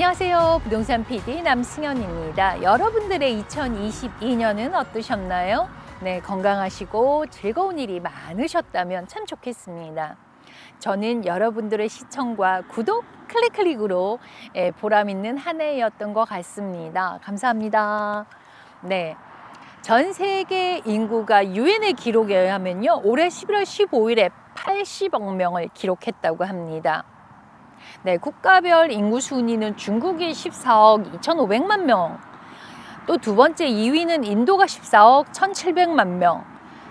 안녕하세요. 부동산 PD 남승현입니다. 여러분들의 2022년은 어떠셨나요? 네, 건강하시고 즐거운 일이 많으셨다면 참 좋겠습니다. 저는 여러분들의 시청과 구독, 클릭으로 보람 있는 한 해였던 것 같습니다. 감사합니다. 네. 전 세계 인구가 유엔의 기록에 의하면요, 올해 11월 15일에 80억 명을 기록했다고 합니다. 네, 국가별 인구 순위는 중국이 14억 2,500만 명, 또 두 번째 2위는 인도가 14억 1,700만 명,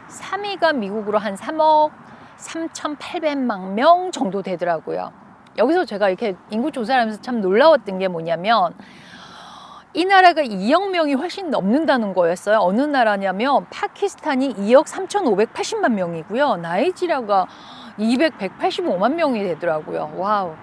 3위가 미국으로 한 3억 3,800만 명 정도 되더라고요. 여기서 제가 이렇게 인구 조사를 하면서 참 놀라웠던 게 뭐냐면, 이 나라가 2억 명이 훨씬 넘는다는 거였어요. 어느 나라냐면 파키스탄이 2억 3,580만 명이고요. 나이지리아가 185만 명이 되더라고요. 와우.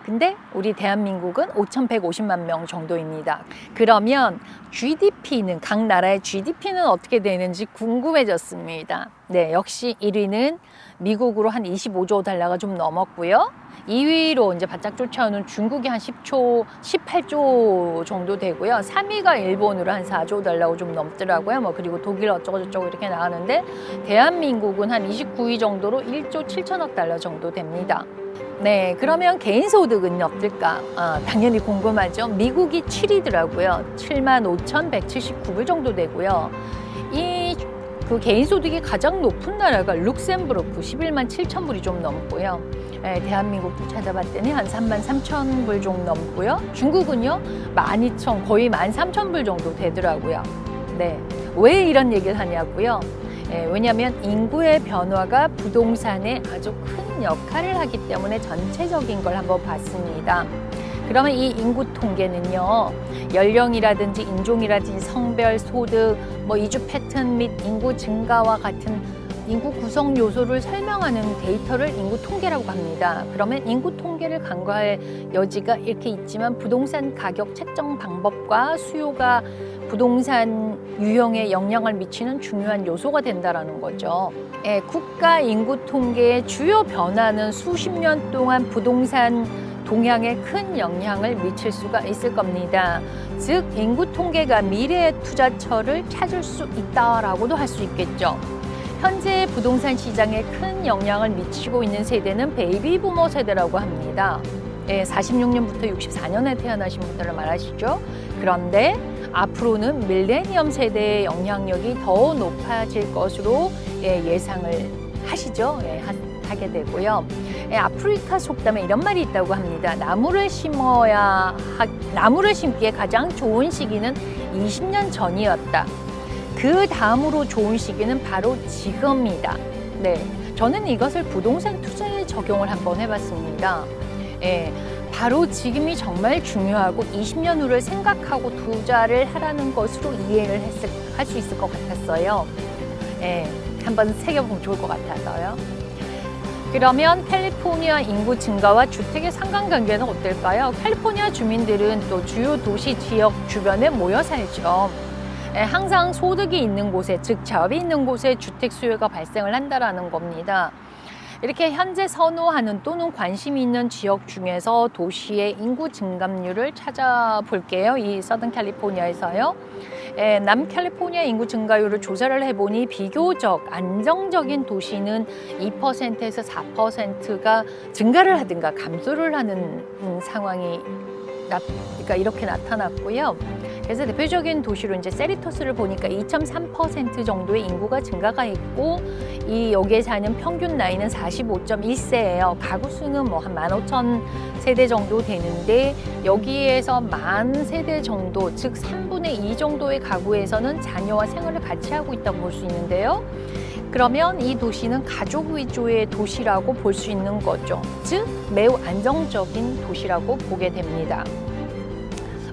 근데 우리 대한민국은 5,150만 명 정도입니다. 그러면 GDP는, 각 나라의 GDP는 어떻게 되는지 궁금해졌습니다. 네, 역시 1위는 미국으로 한 25조 달러가 좀 넘었고요. 2위로 이제 바짝 쫓아오는 중국이 한 18조 정도 되고요. 3위가 일본으로 한 4조 달러가 좀 넘더라고요. 그리고 독일 어쩌고저쩌고 이렇게 나가는데, 대한민국은 한 29위 정도로 1조 7천억 달러 정도 됩니다. 네, 그러면 개인 소득은 어떨까? 당연히 궁금하죠. 미국이 7위더라고요. 75,179불 정도 되고요. 그 개인 소득이 가장 높은 나라가 룩셈부르크 11만 7천 불이 좀 넘고요. 대한민국도 찾아봤더니 한 3만 3천 불 정도 넘고요. 중국은요 12,000, 거의 13,000불 정도 되더라고요. 네, 왜 이런 얘기를 하냐고요? 왜냐하면 인구의 변화가 부동산에 아주 큰 역할을 하기 때문에 전체적인 걸 한번 봤습니다. 그러면 이 인구 통계는요, 연령이라든지 인종이라든지 성별, 소득, 이주 패턴 및 인구 증가와 같은 인구 구성 요소를 설명하는 데이터를 인구 통계라고 합니다. 그러면 인구 통계를 간과할 여지가 이렇게 있지만, 부동산 가격 책정 방법과 수요가 부동산 유형에 영향을 미치는 중요한 요소가 된다는 거죠. 국가 인구 통계의 주요 변화는 수십 년 동안 부동산 동향에 큰 영향을 미칠 수가 있을 겁니다. 즉, 인구 통계가 미래의 투자처를 찾을 수 있다라고도 할 수 있겠죠. 현재 부동산 시장에 큰 영향을 미치고 있는 세대는 베이비 부머 세대라고 합니다. 46년부터 64년에 태어나신 분들을 말하시죠. 그런데 앞으로는 밀레니엄 세대의 영향력이 더 높아질 것으로 예상을 하시죠. 하게 되고요. 아프리카 속담에 이런 말이 있다고 합니다. 나무를 심기에 가장 좋은 시기는 20년 전이었다. 그 다음으로 좋은 시기는 바로 지금이다. 네, 저는 이것을 부동산 투자에 적용을 한번 해봤습니다. 바로 지금이 정말 중요하고 20년 후를 생각하고 투자를 하라는 것으로 이해를 할 수 있을 것 같았어요. 한번 새겨보면 좋을 것 같아서요. 그러면 캘리포니아 인구 증가와 주택의 상관관계는 어떨까요? 캘리포니아 주민들은 또 주요 도시 지역 주변에 모여 살죠. 항상 소득이 있는 곳에, 즉 자업이 있는 곳에 주택 수요가 발생을 한다라는 겁니다. 이렇게 현재 선호하는 또는 관심이 있는 지역 중에서 도시의 인구 증감률을 찾아볼게요. 이 서던 캘리포니아에서요. 남캘리포니아 인구 증가율을 조사를 해보니 비교적 안정적인 도시는 2%에서 4%가 증가를 하든가 감소를 하는 상황이 그러니까 이렇게 나타났고요. 그래서 대표적인 도시로 이제 세리토스를 보니까 2.3% 정도의 인구가 증가가 있고, 여기에 사는 평균 나이는 45.1세예요. 가구 수는 한 15,000세대 정도 되는데, 여기에서 10,000세대 정도, 즉 3분의 2 정도의 가구에서는 자녀와 생활을 같이 하고 있다고 볼 수 있는데요. 그러면 이 도시는 가족 위주의 도시라고 볼 수 있는 거죠. 즉 매우 안정적인 도시라고 보게 됩니다.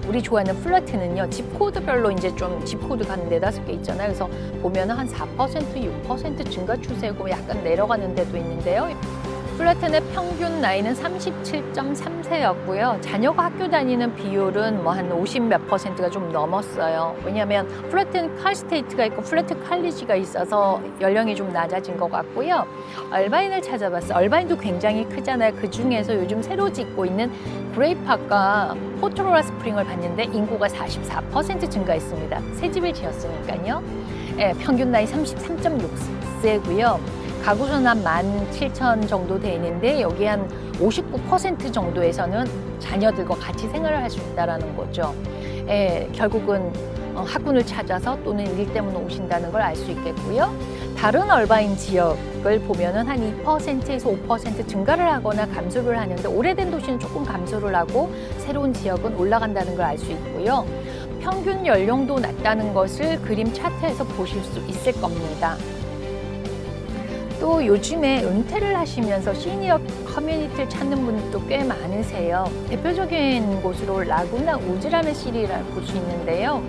우리 좋아하는 플랫은요, 집코드별로 이제 좀 집코드가 한 4-5개 있잖아요. 그래서 보면 한 4%, 6% 증가 추세고 약간 내려가는 데도 있는데요. 플래튼의 평균 나이는 37.3세였고요. 자녀가 학교 다니는 비율은 뭐 한 50 몇 %가 좀 넘었어요. 왜냐하면 플래튼 칼스테이트가 있고 플래튼 칼리지가 있어서 연령이 좀 낮아진 것 같고요. 얼바인을 찾아봤어요. 얼바인도 굉장히 크잖아요. 그 중에서 요즘 새로 짓고 있는 그레이파크와 포트로라 스프링을 봤는데 인구가 44% 증가했습니다. 새 집을 지었으니까요. 예, 평균 나이 33.6세고요. 가구수는 한 17,000 정도 돼 있는데 여기 한 59% 정도에서는 자녀들과 같이 생활을 할 수 있다는 거죠. 예, 결국은 학군을 찾아서 또는 일 때문에 오신다는 걸 알 수 있겠고요. 다른 얼바인 지역을 보면은 한 2%에서 5% 증가를 하거나 감소를 하는데 오래된 도시는 조금 감소를 하고 새로운 지역은 올라간다는 걸 알 수 있고요. 평균 연령도 낮다는 것을 그림 차트에서 보실 수 있을 겁니다. 또 요즘에 은퇴를 하시면서 시니어 커뮤니티를 찾는 분들도 꽤 많으세요. 대표적인 곳으로 라구나 우즈라는 시리를 볼 수 있는데요.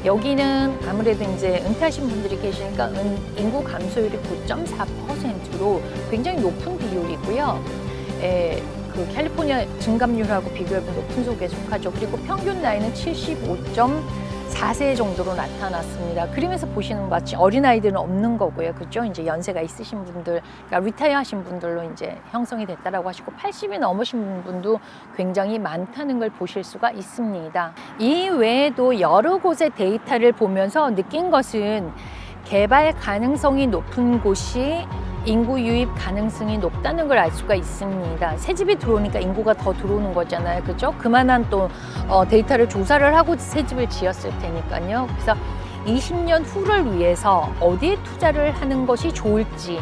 여기는 아무래도 이제 은퇴하신 분들이 계시니까 인구 감소율이 9.4%로 굉장히 높은 비율이고요. 그 캘리포니아 증감률하고 비교해보면 높은 속에 속하죠. 그리고 평균 나이는 75.4세 정도로 나타났습니다. 그림에서 보시는 것 같이 어린아이들은 없는 거고요. 그죠? 이제 연세가 있으신 분들, 그러니까 리타이어 하신 분들로 이제 형성이 됐다라고 하시고 80이 넘으신 분도 굉장히 많다는 걸 보실 수가 있습니다. 이 외에도 여러 곳의 데이터를 보면서 느낀 것은 개발 가능성이 높은 곳이 인구 유입 가능성이 높다는 걸 알 수가 있습니다. 새 집이 들어오니까 인구가 더 들어오는 거잖아요. 그죠? 그만한 또 데이터를 조사를 하고 새 집을 지었을 테니까요. 그래서 20년 후를 위해서 어디에 투자를 하는 것이 좋을지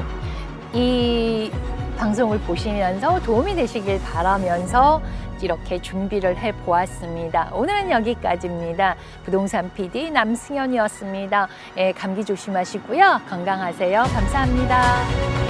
이 방송을 보시면서 도움이 되시길 바라면서 이렇게 준비를 해보았습니다. 오늘은 여기까지입니다. 부동산 PD 남승현이었습니다. 감기 조심하시고요. 건강하세요. 감사합니다.